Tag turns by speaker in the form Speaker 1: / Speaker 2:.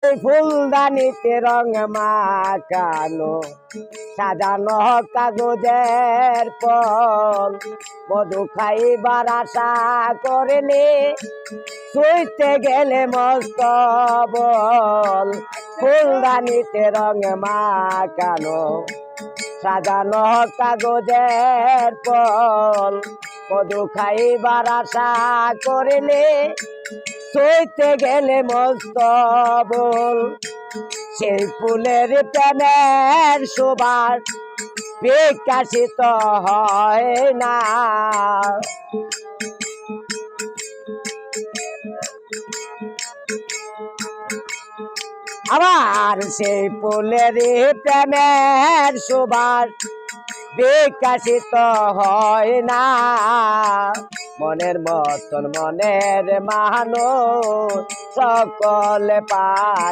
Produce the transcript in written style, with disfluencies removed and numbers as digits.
Speaker 1: ফুলদানিতে রং মাখানো সাজানো কাগজের ফল মধু খাইবার আশা করেনি শুইতে গেলে মস্ত বল ফুলদানিতে রং মাখানো সাজানো কাগজের ফল মধু খাইবার আশা করেনি শুইতে গেলে মস্ত বল সেই ফুলের প্রেমের সুবাস বিকাশিত হয় না আবার সেই ফুলের প্রেমের সুবাস বিকাশিত হয় না মনের মতন মনের মানুষ সকলে পায়।